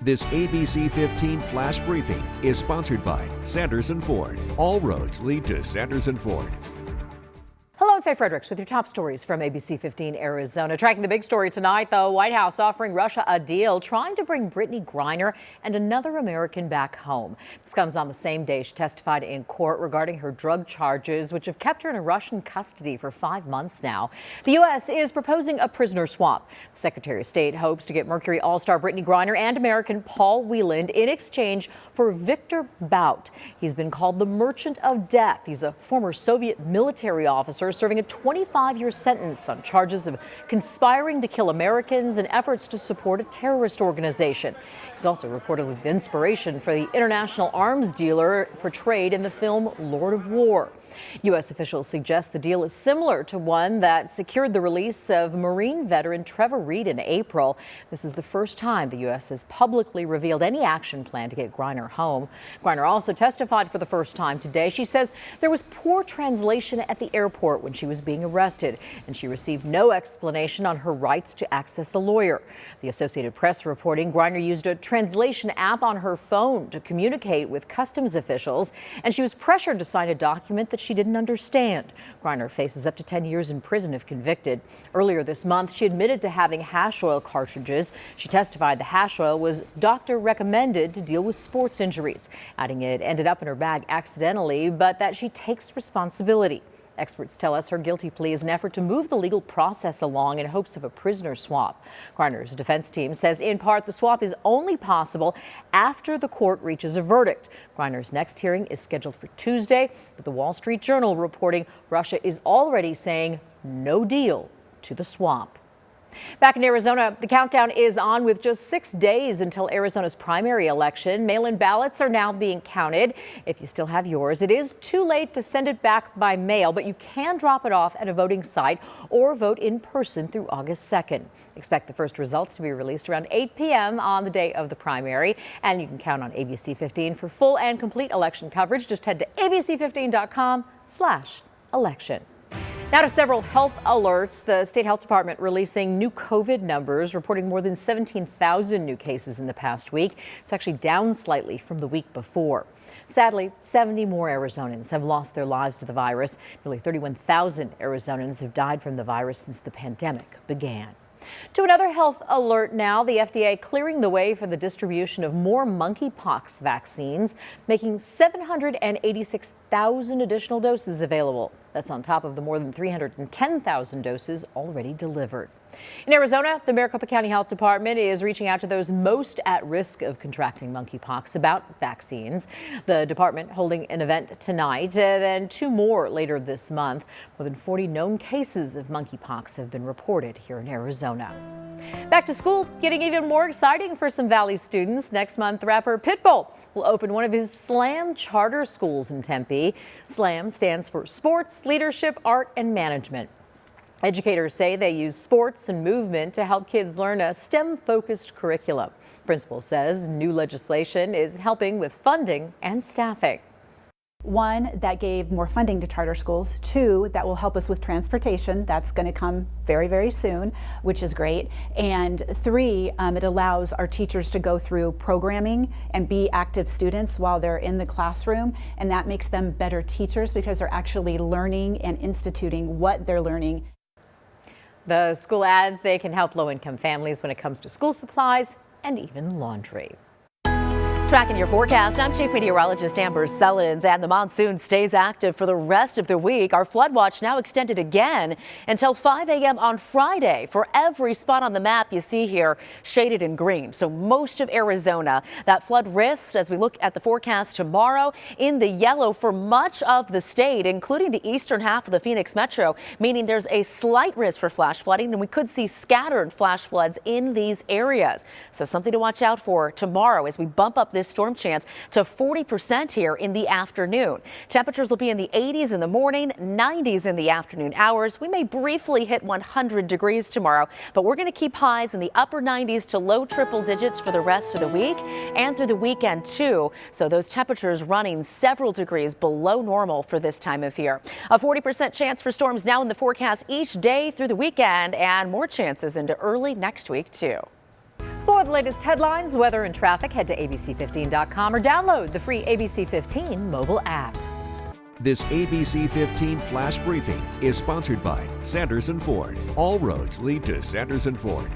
This ABC15 Flash Briefing is sponsored by Sanderson Ford. All roads lead to Sanderson Ford. Hello, I'm Faye Fredericks with your top stories from ABC15 Arizona. Tracking the big story tonight, the White House offering Russia a deal, trying to bring Brittany Griner and another American back home. This comes on the same day she testified in court regarding her drug charges, which have kept her in Russian custody for 5 months now. The U.S. is proposing a prisoner swap. The Secretary of State hopes to get Mercury All-Star Brittany Griner and American Paul Wieland in exchange for Victor Bout. He's been called the Merchant of Death. He's a former Soviet military officer serving a 25-year sentence on charges of conspiring to kill Americans and efforts to support a terrorist organization. He's also reportedly the inspiration for the international arms dealer portrayed in the film Lord of War. U.S. officials suggest the deal is similar to one that secured the release of Marine veteran Trevor Reed in April. This is the first time the U.S. has publicly revealed any action plan to get Griner home. Griner also testified for the first time today. She says there was poor translation at the airport when she was being arrested, and she received no explanation on her rights to access a lawyer. The Associated Press reporting Griner used a translation app on her phone to communicate with customs officials, and she was pressured to sign a document that she didn't understand. Griner faces up to 10 years in prison if convicted. Earlier this month, she admitted to having hash oil cartridges. She testified the hash oil was doctor recommended to deal with sports injuries, adding it ended up in her bag accidentally, but that she takes responsibility. Experts tell us her guilty plea is an effort to move the legal process along in hopes of a prisoner swap. Griner's defense team says in part the swap is only possible after the court reaches a verdict. Griner's next hearing is scheduled for Tuesday, but the Wall Street Journal reporting Russia is already saying no deal to the swap. Back in Arizona, the countdown is on with just 6 days until Arizona's primary election. Mail-in ballots are now being counted. If you still have yours, it is too late to send it back by mail, but you can drop it off at a voting site or vote in person through August 2nd. Expect the first results to be released around 8 p.m. on the day of the primary. And you can count on ABC15 for full and complete election coverage. Just head to abc15.com/election. Now to several health alerts. The state health department releasing new COVID numbers, reporting more than 17,000 new cases in the past week. It's actually down slightly from the week before. Sadly, 70 more Arizonans have lost their lives to the virus. Nearly 31,000 Arizonans have died from the virus since the pandemic began. To another health alert now, the FDA clearing the way for the distribution of more monkeypox vaccines, making 786,000 additional doses available. That's on top of the more than 310,000 doses already delivered. In Arizona, the Maricopa County Health Department is reaching out to those most at risk of contracting monkeypox about vaccines. The department holding an event tonight, then 2 more later this month. More than 40 known cases of monkeypox have been reported here in Arizona. Back to school, getting even more exciting for some Valley students. Next month, rapper Pitbull will open one of his SLAM charter schools in Tempe. SLAM stands for Sports, Leadership, Art, and Management. Educators say they use sports and movement to help kids learn a STEM-focused curriculum. Principal says new legislation is helping with funding and staffing. 1, that gave more funding to charter schools. 2, that will help us with transportation. That's going to come very, very soon, which is great. And 3, it allows our teachers to go through programming and be active students while they're in the classroom. And that makes them better teachers because they're actually learning and instituting what they're learning. The school adds they can help low-income families when it comes to school supplies and even laundry. Tracking your forecast, I'm Chief Meteorologist Amber Sellens, and the monsoon stays active for the rest of the week. Our flood watch now extended again until 5 a.m. on Friday for every spot on the map you see here shaded in green. So most of Arizona, that flood risk as we look at the forecast tomorrow in the yellow for much of the state, including the eastern half of the Phoenix metro, meaning there's a slight risk for flash flooding, and we could see scattered flash floods in these areas. So something to watch out for tomorrow as we bump up this storm chance to 40% here in the afternoon. Temperatures will be in the 80s in the morning, 90s in the afternoon hours. We may briefly hit 100 degrees tomorrow, but we're going to keep highs in the upper 90s to low triple digits for the rest of the week and through the weekend too. So those temperatures running several degrees below normal for this time of year. A 40% chance for storms now in the forecast each day through the weekend, and more chances into early next week too. For the latest headlines, weather, and traffic, head to ABC15.com or download the free ABC15 mobile app. This ABC15 Flash Briefing is sponsored by Sanderson Ford. All roads lead to Sanderson Ford.